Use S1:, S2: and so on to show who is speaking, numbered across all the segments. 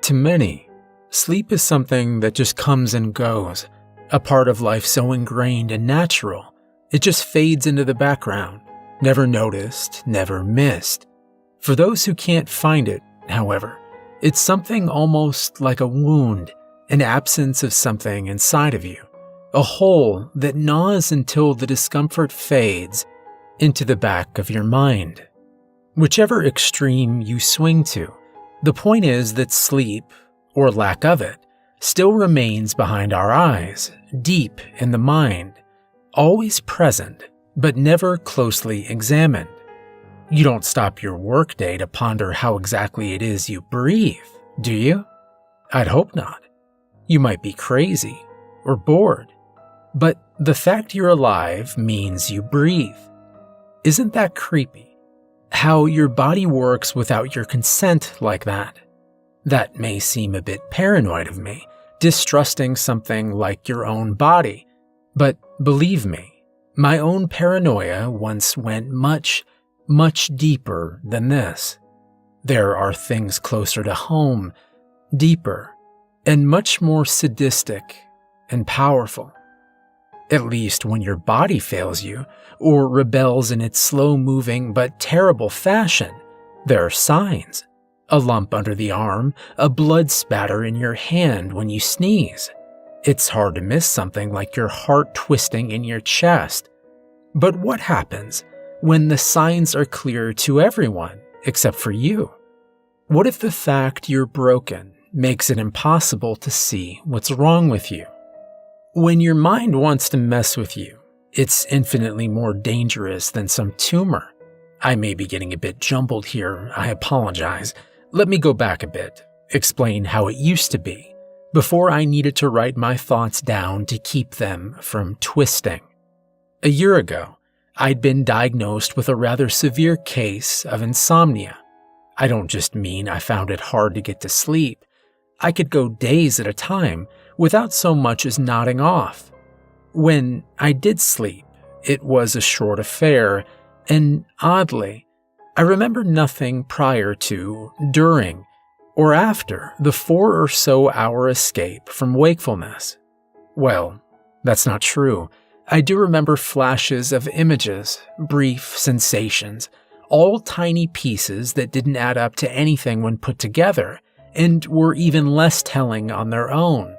S1: To many, sleep is something that just comes and goes, a part of life so ingrained and natural, it just fades into the background, never noticed, never missed. For those who can't find it, however, it's something almost like a wound, an absence of something inside of you, a hole that gnaws until the discomfort fades into the back of your mind. Whichever extreme you swing to, the point is that sleep, or lack of it, still remains behind our eyes, deep in the mind, always present, but never closely examined. You don't stop your workday to ponder how exactly it is you breathe, do you? I'd hope not. You might be crazy or bored, but the fact you're alive means you breathe. Isn't that creepy? How your body works without your consent like that. That may seem a bit paranoid of me, distrusting something like your own body, but believe me, my own paranoia once went much, much deeper than this. There are things closer to home, deeper, and much more sadistic and powerful. At least when your body fails you, or rebels in its slow-moving but terrible fashion, there are signs. A lump under the arm, a blood spatter in your hand when you sneeze. It's hard to miss something like your heart twisting in your chest. But what happens when the signs are clear to everyone except for you? What if the fact you're broken makes it impossible to see what's wrong with you? When your mind wants to mess with you, it's infinitely more dangerous than some tumor. I may be getting a bit jumbled here, I apologize. Let me go back a bit, explain how it used to be, before I needed to write my thoughts down to keep them from twisting. A year ago, I'd been diagnosed with a rather severe case of insomnia. I don't just mean I found it hard to get to sleep. I could go days at a time without so much as nodding off. When I did sleep, it was a short affair, and oddly, I remember nothing prior to, during, or after the 4 or so hour escape from wakefulness. Well, that's not true. I do remember flashes of images, brief sensations, all tiny pieces that didn't add up to anything when put together, and were even less telling on their own.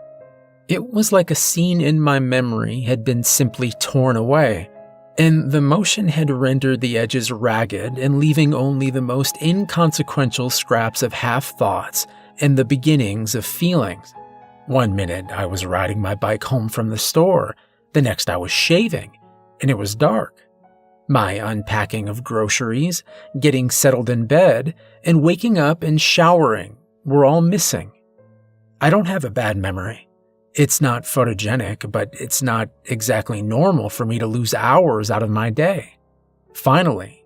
S1: It was like a scene in my memory had been simply torn away, and the motion had rendered the edges ragged and leaving only the most inconsequential scraps of half-thoughts and the beginnings of feelings. One minute I was riding my bike home from the store, the next I was shaving, and it was dark. My unpacking of groceries, getting settled in bed, and waking up and showering were all missing. I don't have a bad memory. It's not photogenic, but it's not exactly normal for me to lose hours out of my day. Finally,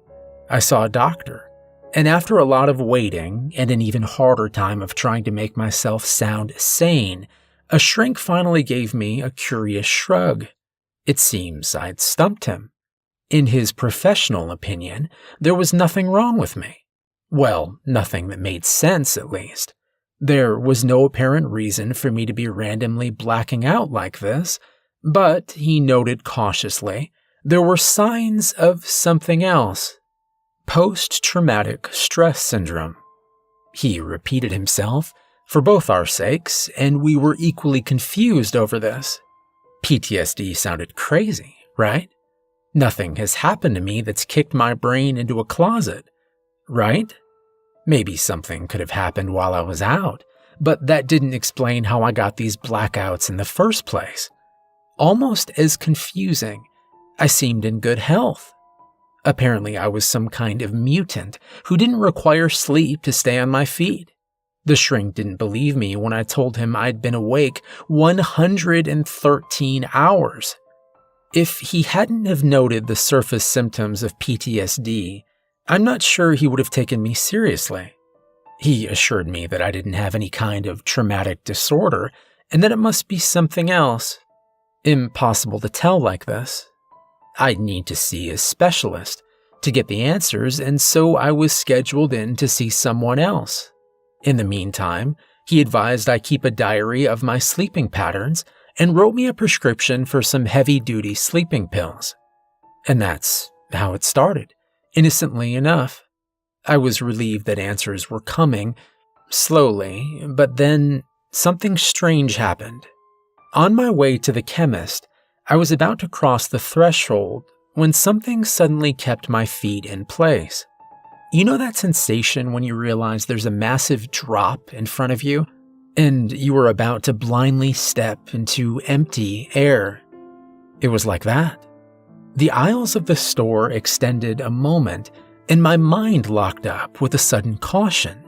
S1: I saw a doctor, and after a lot of waiting and an even harder time of trying to make myself sound sane, a shrink finally gave me a curious shrug. It seems I'd stumped him. In his professional opinion, there was nothing wrong with me. Well, nothing that made sense, at least. There was no apparent reason for me to be randomly blacking out like this, but, he noted cautiously, there were signs of something else. Post-traumatic stress syndrome. He repeated himself, for both our sakes, and we were equally confused over this. PTSD sounded crazy, right? Nothing has happened to me that's kicked my brain into a closet, right? Maybe something could have happened while I was out, but that didn't explain how I got these blackouts in the first place. Almost as confusing, I seemed in good health. Apparently I was some kind of mutant who didn't require sleep to stay on my feet. The shrink didn't believe me when I told him I'd been awake 113 hours. If he hadn't have noted the surface symptoms of PTSD, I'm not sure he would have taken me seriously. He assured me that I didn't have any kind of traumatic disorder and that it must be something else. Impossible to tell like this. I'd need to see a specialist to get the answers, and so I was scheduled in to see someone else. In the meantime, He advised I keep a diary of my sleeping patterns and wrote me a prescription for some heavy-duty sleeping pills. And that's how it started, innocently enough. I was relieved that answers were coming, slowly, but then something strange happened. On my way to the chemist, I was about to cross the threshold when something suddenly kept my feet in place. You know that sensation when you realize there's a massive drop in front of you, and you are about to blindly step into empty air? It was like that. The aisles of the store extended a moment, and my mind locked up with a sudden caution.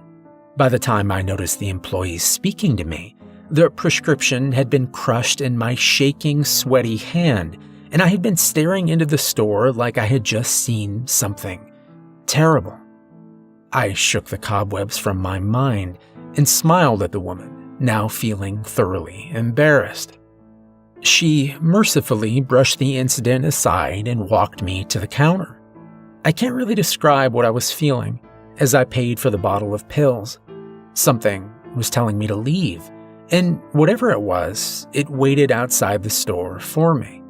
S1: By the time I noticed the employees speaking to me, the prescription had been crushed in my shaking, sweaty hand, and I had been staring into the store like I had just seen something terrible. I shook the cobwebs from my mind and smiled at the woman, now feeling thoroughly embarrassed. She mercifully brushed the incident aside and walked me to the counter. I can't really describe what I was feeling as I paid for the bottle of pills. Something was telling me to leave, and whatever it was, it waited outside the store for me.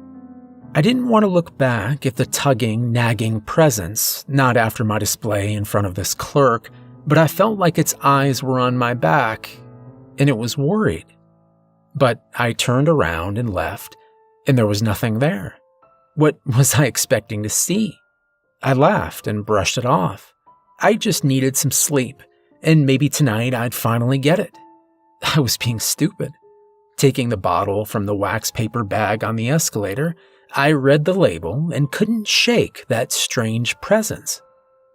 S1: I didn't want to look back at the tugging, nagging presence, not after my display in front of this clerk, but I felt like its eyes were on my back, and it was worried. But I turned around and left, and there was nothing there. What was I expecting to see? I laughed and brushed it off. I just needed some sleep, and maybe tonight I'd finally get it. I was being stupid. Taking the bottle from the wax paper bag on the escalator, I read the label and couldn't shake that strange presence.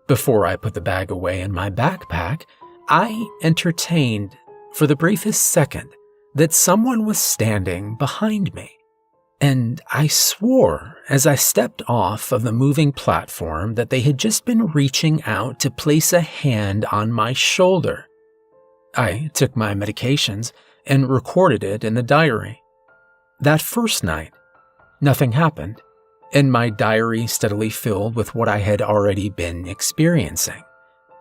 S1: Before I put the bag away in my backpack, I entertained, for the briefest second, that someone was standing behind me. And I swore as I stepped off of the moving platform that they had just been reaching out to place a hand on my shoulder. I took my medications and recorded it in the diary. That first night, nothing happened, and my diary steadily filled with what I had already been experiencing.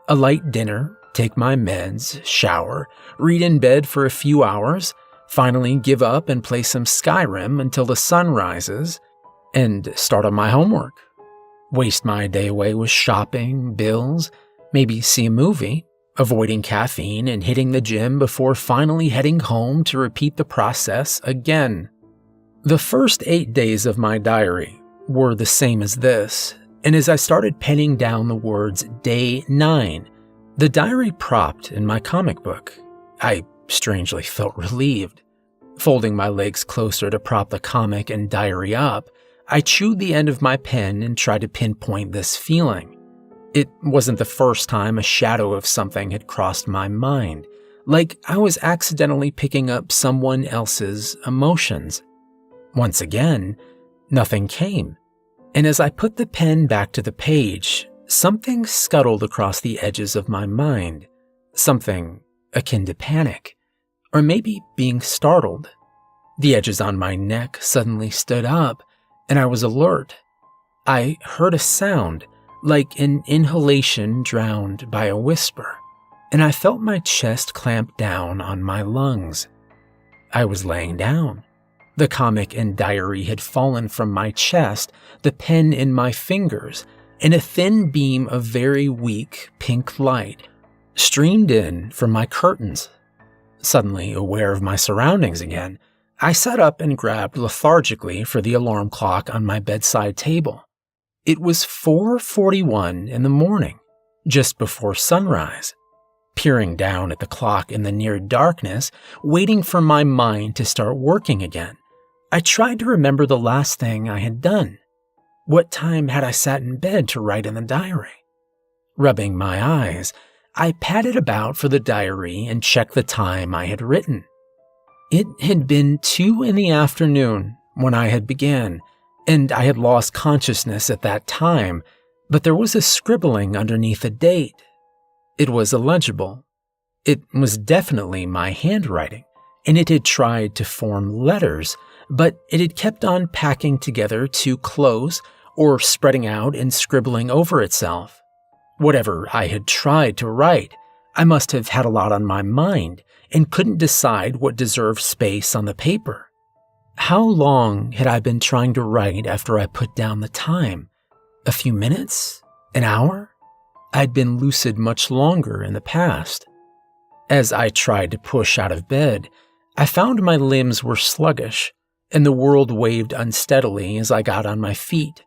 S1: A light dinner, take my meds, shower, read in bed for a few hours, finally give up and play some Skyrim until the sun rises, and start on my homework. Waste my day away with shopping, bills, maybe see a movie, avoiding caffeine and hitting the gym before finally heading home to repeat the process again. The first 8 days of my diary were the same as this, and as I started penning down the words Day 9, the diary propped in my comic book. I strangely felt relieved. Folding my legs closer to prop the comic and diary up, I chewed the end of my pen and tried to pinpoint this feeling. It wasn't the first time a shadow of something had crossed my mind, like I was accidentally picking up someone else's emotions. Once again, nothing came, and as I put the pen back to the page, something scuttled across the edges of my mind, something akin to panic, or maybe being startled. The edges on my neck suddenly stood up, and I was alert. I heard a sound, like an inhalation drowned by a whisper, and I felt my chest clamp down on my lungs. I was laying down. The comic and diary had fallen from my chest, the pen in my fingers, and a thin beam of very weak pink light streamed in from my curtains. Suddenly aware of my surroundings again, I sat up and grabbed lethargically for the alarm clock on my bedside table. It was 4:41 in the morning, just before sunrise. Peering down at the clock in the near darkness, waiting for my mind to start working again, I tried to remember the last thing I had done. What time had I sat in bed to write in the diary? Rubbing my eyes, I patted about for the diary and checked the time I had written. It had been 2 in the afternoon when I had began, and I had lost consciousness at that time, but there was a scribbling underneath a date. It was illegible. It was definitely my handwriting, and it had tried to form letters, but it had kept on packing together too close or spreading out and scribbling over itself. Whatever I had tried to write, I must have had a lot on my mind and couldn't decide what deserved space on the paper. How long had I been trying to write after I put down the time? A few minutes? An hour? I'd been lucid much longer in the past. As I tried to push out of bed, I found my limbs were sluggish, and the world waved unsteadily as I got on my feet.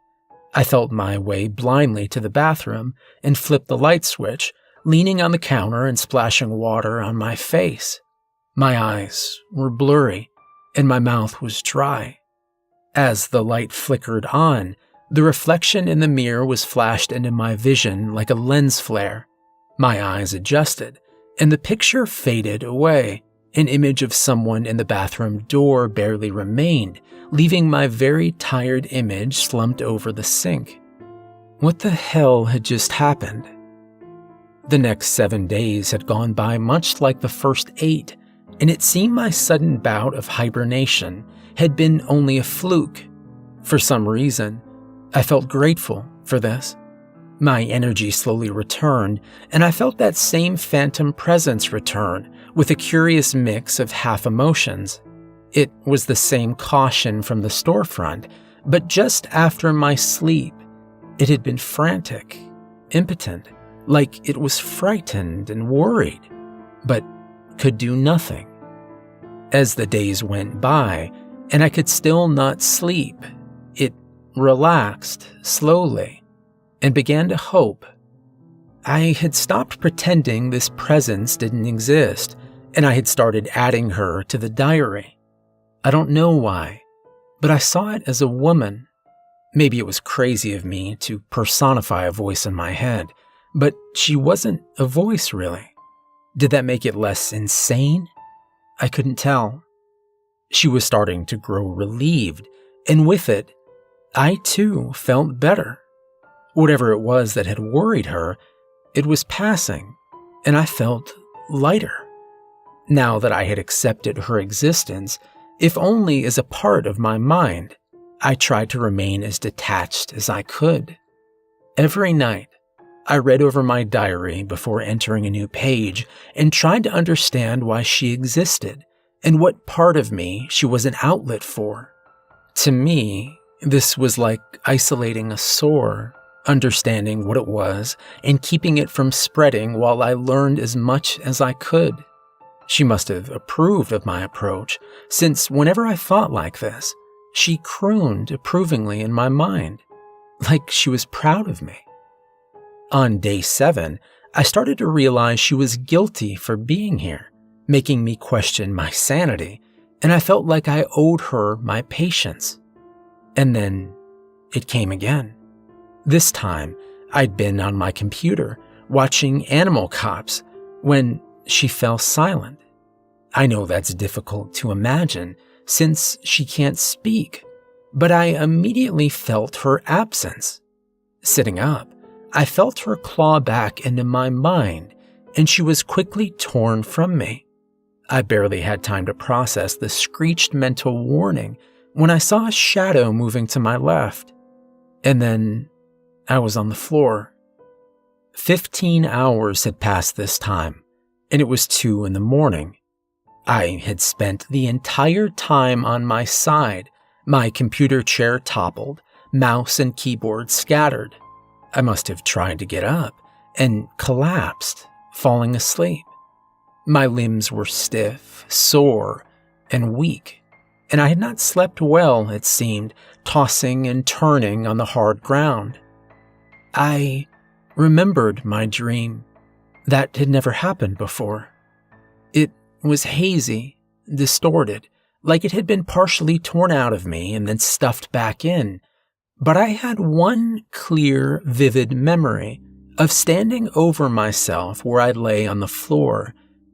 S1: I felt my way blindly to the bathroom and flipped the light switch, leaning on the counter and splashing water on my face. My eyes were blurry, and my mouth was dry. As the light flickered on, the reflection in the mirror was flashed into my vision like a lens flare. My eyes adjusted, and the picture faded away. An image of someone in the bathroom door barely remained, leaving my very tired image slumped over the sink. What the hell had just happened? The next 7 days had gone by much like the first 8, and it seemed my sudden bout of hibernation had been only a fluke. For some reason, I felt grateful for this. My energy slowly returned, and I felt that same phantom presence return with a curious mix of half emotions. It was the same caution from the storefront, but just after my sleep, it had been frantic, impotent, like it was frightened and worried, but could do nothing. As the days went by, and I could still not sleep, it relaxed slowly and began to hope. I had stopped pretending this presence didn't exist, and I had started adding her to the diary. I don't know why, but I saw it as a woman. Maybe it was crazy of me to personify a voice in my head, but she wasn't a voice really. Did that make it less insane? I couldn't tell. She was starting to grow relieved, and with it, I too felt better. Whatever it was that had worried her, it was passing, and I felt lighter. Now that I had accepted her existence, if only as a part of my mind, I tried to remain as detached as I could. Every night, I read over my diary before entering a new page and tried to understand why she existed and what part of me she was an outlet for. To me, this was like isolating a sore, understanding what it was and keeping it from spreading while I learned as much as I could. She must have approved of my approach, since whenever I thought like this, she crooned approvingly in my mind, like she was proud of me. On day 7, I started to realize she was guilty for being here, making me question my sanity, and I felt like I owed her my patience. And then it came again. This time, I'd been on my computer watching Animal Cops when she fell silent. I know that's difficult to imagine since she can't speak, but I immediately felt her absence. Sitting up, I felt her claw back into my mind, and she was quickly torn from me. I barely had time to process the screeched mental warning when I saw a shadow moving to my left, and then I was on the floor. 15 hours had passed this time, and it was 2 a.m. I had spent the entire time on my side, my computer chair toppled, mouse and keyboard scattered. I must have tried to get up and collapsed, falling asleep. My limbs were stiff, sore, and weak, and I had not slept well, it seemed, tossing and turning on the hard ground. I remembered my dream. That had never happened before. It was hazy, distorted, like it had been partially torn out of me and then stuffed back in. But I had one clear, vivid memory of standing over myself where I lay on the floor,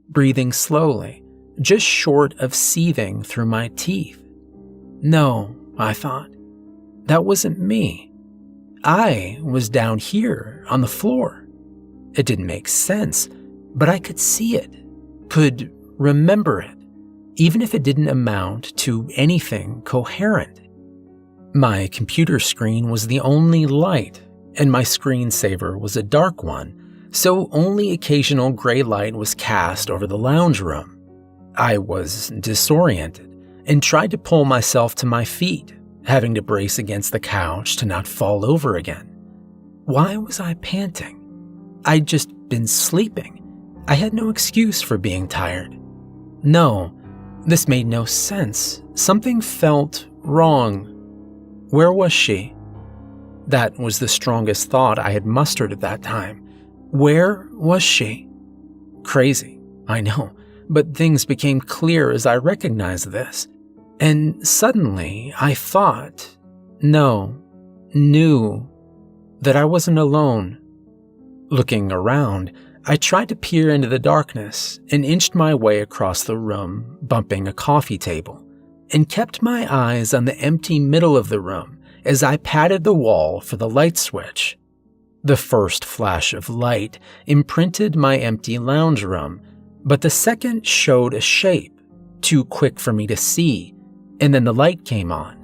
S1: breathing slowly, just short of seething through my teeth. No, I thought, that wasn't me. I was down here on the floor. It didn't make sense, but I could see it, could remember it, even if it didn't amount to anything coherent. My computer screen was the only light, and my screensaver was a dark one, so only occasional gray light was cast over the lounge room. I was disoriented and tried to pull myself to my feet, having to brace against the couch to not fall over again. Why was I panting? I'd just been sleeping. I had no excuse for being tired. No, this made no sense. Something felt wrong. Where was she? That was the strongest thought I had mustered at that time. Where was she? Crazy, I know, but things became clear as I recognized this. And suddenly I thought, knew that I wasn't alone. Looking around, I tried to peer into the darkness and inched my way across the room, bumping a coffee table, and kept my eyes on the empty middle of the room as I patted the wall for the light switch. The first flash of light imprinted my empty lounge room, but the second showed a shape, too quick for me to see, and then the light came on.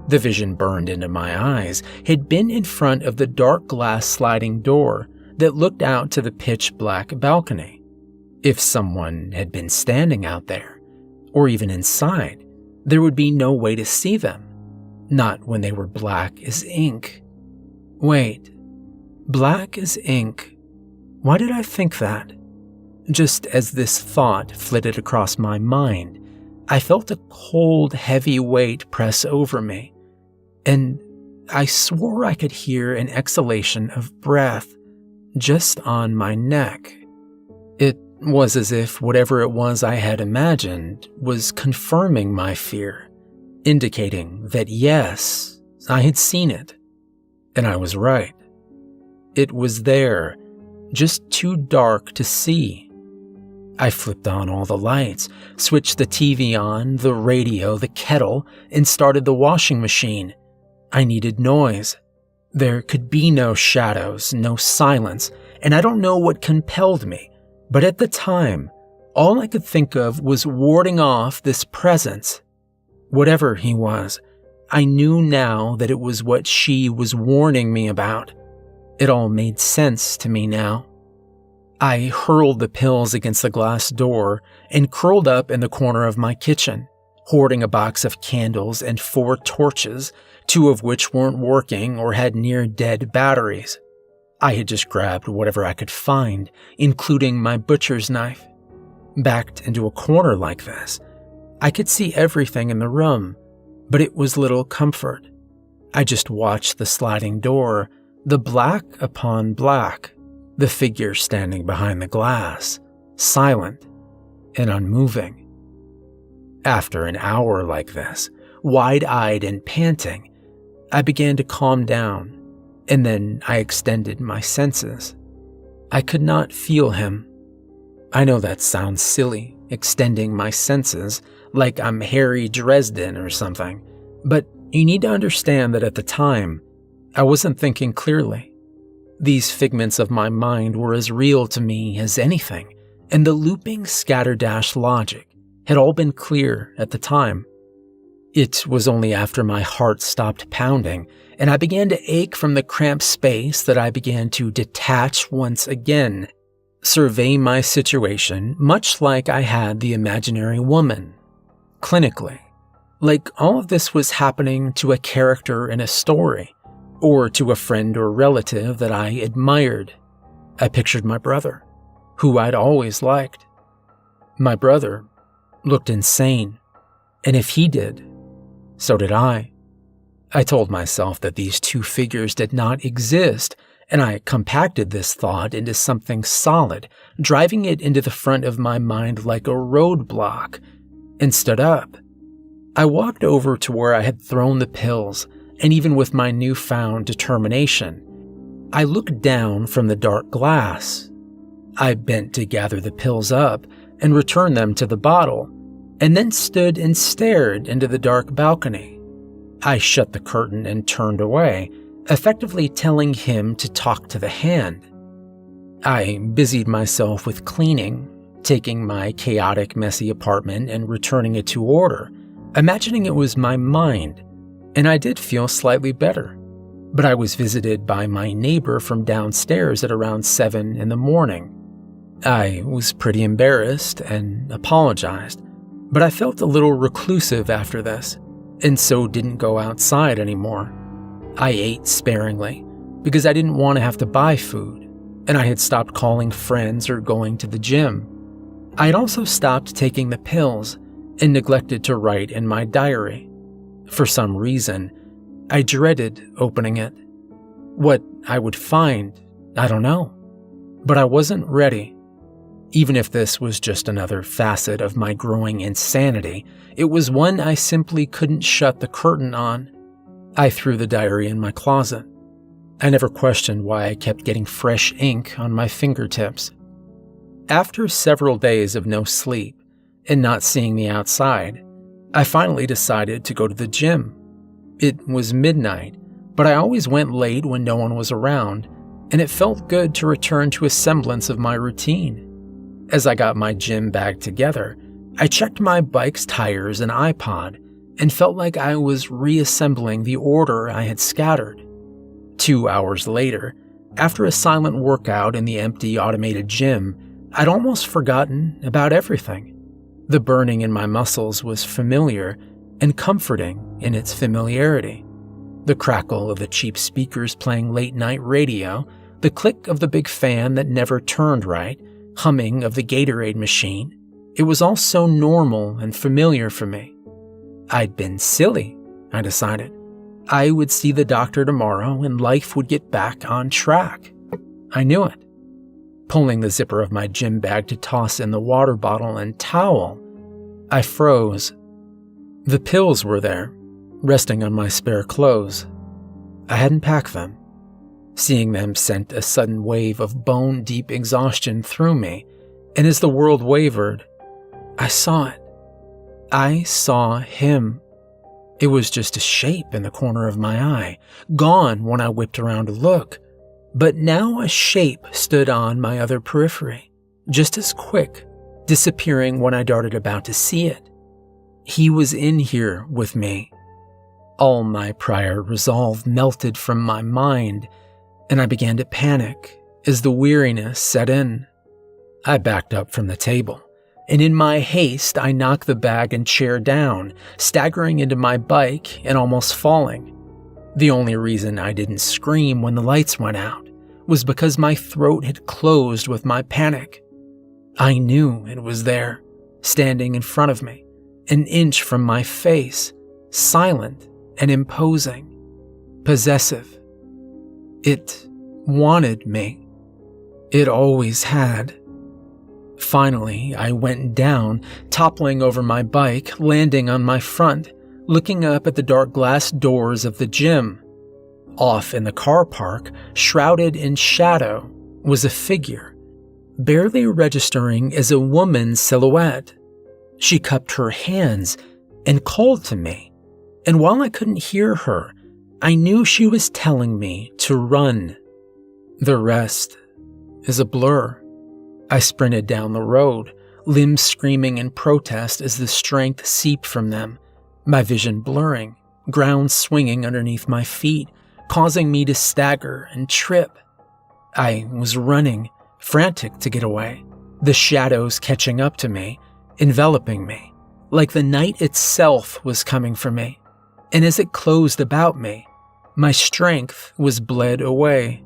S1: The vision burned into my eyes had been in front of the dark glass sliding door that looked out to the pitch-black balcony. If someone had been standing out there, or even inside, there would be no way to see them, not when they were black as ink. Wait, black as ink. Why did I think that? Just as this thought flitted across my mind, I felt a cold, heavy weight press over me, and I swore I could hear an exhalation of breath just on my neck. It was as if whatever it was I had imagined was confirming my fear, indicating that yes, I had seen it, and I was right. It was there, just too dark to see. I flipped on all the lights, switched the TV on, the radio, the kettle, and started the washing machine. I needed noise. There could be no shadows, no silence, and I don't know what compelled me, but at the time, all I could think of was warding off this presence. Whatever he was, I knew now that it was what she was warning me about. It all made sense to me now. I hurled the pills against the glass door and curled up in the corner of my kitchen, hoarding a box of candles and 4 torches, 2 of which weren't working or had near-dead batteries. I had just grabbed whatever I could find, including my butcher's knife. Backed into a corner like this, I could see everything in the room, but it was little comfort. I just watched the sliding door, the black upon black, the figure standing behind the glass, silent and unmoving. After an hour like this, wide-eyed and panting, I began to calm down, and then I extended my senses. I could not feel him. I know that sounds silly, extending my senses, like I'm Harry Dresden or something, but you need to understand that at the time, I wasn't thinking clearly. These figments of my mind were as real to me as anything, and the looping scatterdash logic had all been clear at the time. It was only after my heart stopped pounding and I began to ache from the cramped space that I began to detach once again, survey my situation much like I had the imaginary woman, clinically. Like all of this was happening to a character in a story, or to a friend or relative that I admired. I pictured my brother, who I'd always liked. My brother looked insane, and if he did, so did I. I told myself that these 2 figures did not exist, and I compacted this thought into something solid, driving it into the front of my mind like a roadblock, and stood up. I walked over to where I had thrown the pills, and even with my newfound determination, I looked down from the dark glass. I bent to gather the pills up and return them to the bottle, and then stood and stared into the dark balcony. I shut the curtain and turned away, effectively telling him to talk to the hand. I busied myself with cleaning, taking my chaotic, messy apartment and returning it to order, imagining it was my mind, and I did feel slightly better. but I was visited by my neighbor from downstairs at around 7 in the morning. I was pretty embarrassed and apologized, but I felt a little reclusive after this, and so didn't go outside anymore. I ate sparingly because I didn't want to have to buy food, and I had stopped calling friends or going to the gym. I had also stopped taking the pills and neglected to write in my diary. For some reason, I dreaded opening it. What I would find, I don't know, but I wasn't ready. Even if this was just another facet of my growing insanity, it was one I simply couldn't shut the curtain on. I threw the diary in my closet. I never questioned why I kept getting fresh ink on my fingertips. After several days of no sleep and not seeing me outside, I finally decided to go to the gym. It was midnight, but I always went late when no one was around, and it felt good to return to a semblance of my routine. As I got my gym bag together, I checked my bike's tires and iPod and felt like I was reassembling the order I had scattered. 2 hours later, after a silent workout in the empty automated gym, I'd almost forgotten about everything. The burning in my muscles was familiar and comforting in its familiarity. The crackle of the cheap speakers playing late-night radio, the click of the big fan that never turned right, humming of the Gatorade machine, it was all so normal and familiar for me. I'd been silly, I decided. I would see the doctor tomorrow and life would get back on track. I knew it. Pulling the zipper of my gym bag to toss in the water bottle and towel, I froze. The pills were there, resting on my spare clothes. I hadn't packed them. Seeing them sent a sudden wave of bone-deep exhaustion through me, and as the world wavered, I saw it. I saw him. It was just a shape in the corner of my eye, gone when I whipped around to look. But now a shape stood on my other periphery, just as quick, disappearing when I darted about to see it. He was in here with me. All my prior resolve melted from my mind, and I began to panic as the weariness set in. I backed up from the table, and in my haste I knocked the bag and chair down, staggering into my bike and almost falling. The only reason I didn't scream when the lights went out was because my throat had closed with my panic. I knew it was there, standing in front of me, an inch from my face, silent and imposing, possessive. It wanted me. It always had. Finally, I went down, toppling over my bike, landing on my front, looking up at the dark glass doors of the gym. Off in the car park, shrouded in shadow, was a figure, barely registering as a woman's silhouette. She cupped her hands and called to me, and while I couldn't hear her, I knew she was telling me to run. The rest is a blur. I sprinted down the road, limbs screaming in protest as the strength seeped from them, my vision blurring, ground swinging underneath my feet, causing me to stagger and trip. I was running, frantic to get away, the shadows catching up to me, enveloping me, like the night itself was coming for me, and as it closed about me, my strength was bled away.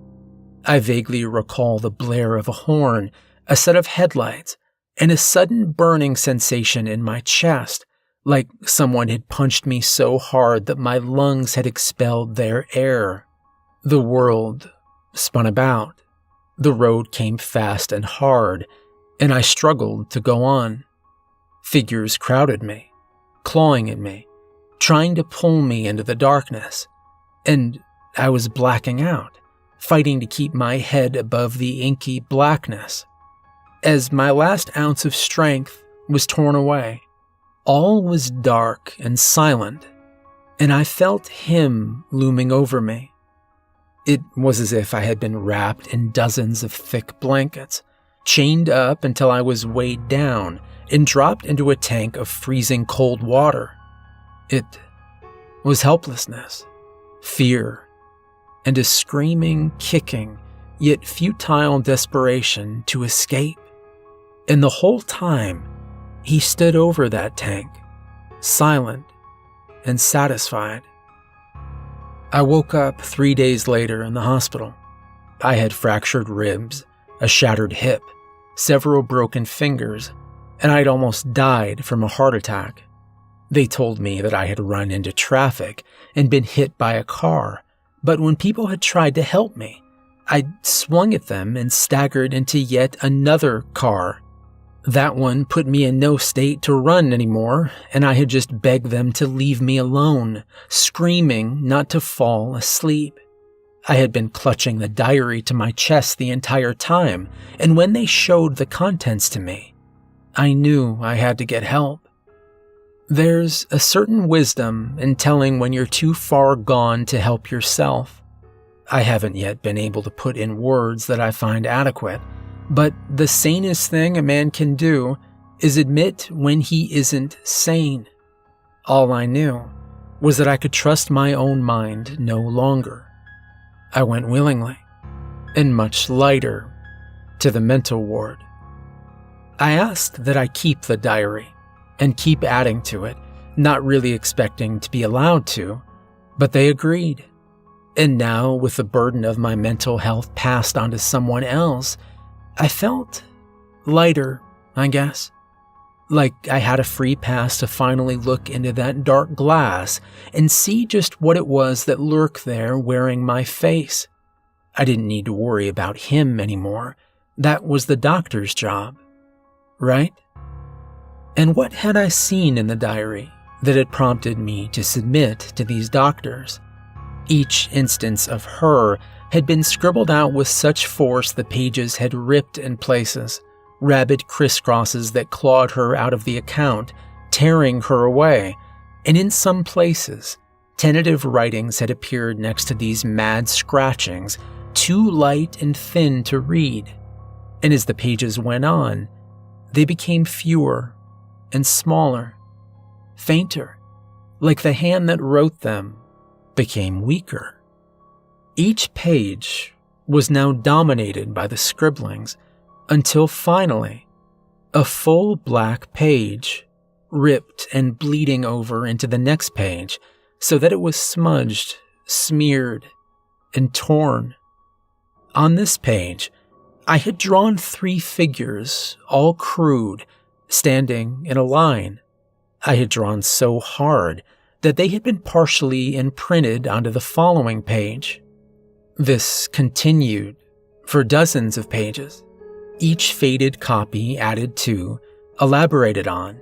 S1: I vaguely recall the blare of a horn, a set of headlights, and a sudden burning sensation in my chest, like someone had punched me so hard that my lungs had expelled their air. The world spun about. The road came fast and hard, and I struggled to go on. Figures crowded me, clawing at me, trying to pull me into the darkness, and I was blacking out, fighting to keep my head above the inky blackness. As my last ounce of strength was torn away, all was dark and silent, and I felt him looming over me. It was as if I had been wrapped in dozens of thick blankets, chained up until I was weighed down and dropped into a tank of freezing cold water. It was helplessness, fear, and a screaming, kicking, yet futile desperation to escape. And the whole time, he stood over that tank, silent and satisfied. I woke up 3 days later in the hospital. I had fractured ribs, a shattered hip, several broken fingers, and I'd almost died from a heart attack. They told me that I had run into traffic and been hit by a car, but when people had tried to help me, I'd swung at them and staggered into yet another car. That one put me in no state to run anymore, and I had just begged them to leave me alone, screaming not to fall asleep. I had been clutching the diary to my chest the entire time, and when they showed the contents to me, I knew I had to get help. There's a certain wisdom in telling when you're too far gone to help yourself. I haven't yet been able to put in words that I find adequate, but the sanest thing a man can do is admit when he isn't sane. All I knew was that I could trust my own mind no longer. I went willingly, and much lighter, to the mental ward. I asked that I keep the diary and keep adding to it, not really expecting to be allowed to, but they agreed. And now, with the burden of my mental health passed on to someone else, I felt lighter, I guess. Like I had a free pass to finally look into that dark glass and see just what it was that lurked there wearing my face. I didn't need to worry about him anymore. That was the doctor's job, right? And what had I seen in the diary that had prompted me to submit to these doctors? Each instance of her had been scribbled out with such force the pages had ripped in places, rabid crisscrosses that clawed her out of the account, tearing her away, and in some places, tentative writings had appeared next to these mad scratchings, too light and thin to read. And as the pages went on, they became fewer and smaller, fainter, like the hand that wrote them became weaker. Each page was now dominated by the scribblings until finally, a full black page ripped and bleeding over into the next page so that it was smudged, smeared, and torn. On this page, I had drawn 3 figures, all crude, standing in a line. I had drawn so hard that they had been partially imprinted onto the following page. This continued for dozens of pages, each faded copy added to, elaborated on,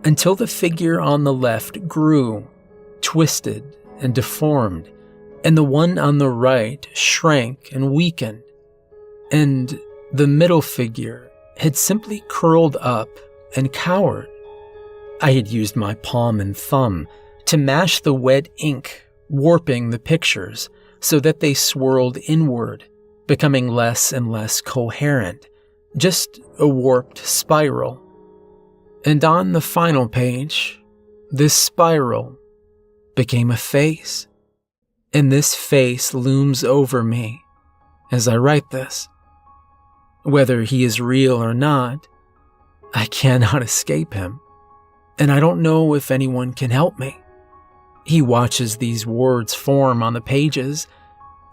S1: until the figure on the left grew, twisted and deformed, and the one on the right shrank and weakened, and the middle figure had simply curled up and cowered. I had used my palm and thumb to mash the wet ink, warping the pictures so that they swirled inward, becoming less and less coherent, just a warped spiral. And on the final page, this spiral became a face, and this face looms over me as I write this. Whether he is real or not, I cannot escape him, and I don't know if anyone can help me. He watches these words form on the pages,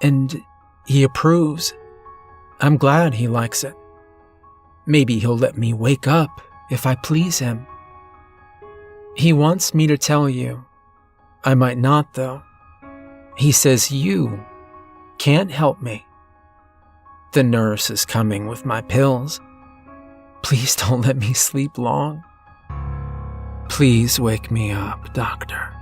S1: and he approves. I'm glad he likes it. Maybe he'll let me wake up if I please him. He wants me to tell you. I might not, though. He says you can't help me. The nurse is coming with my pills. Please don't let me sleep long. Please wake me up, doctor.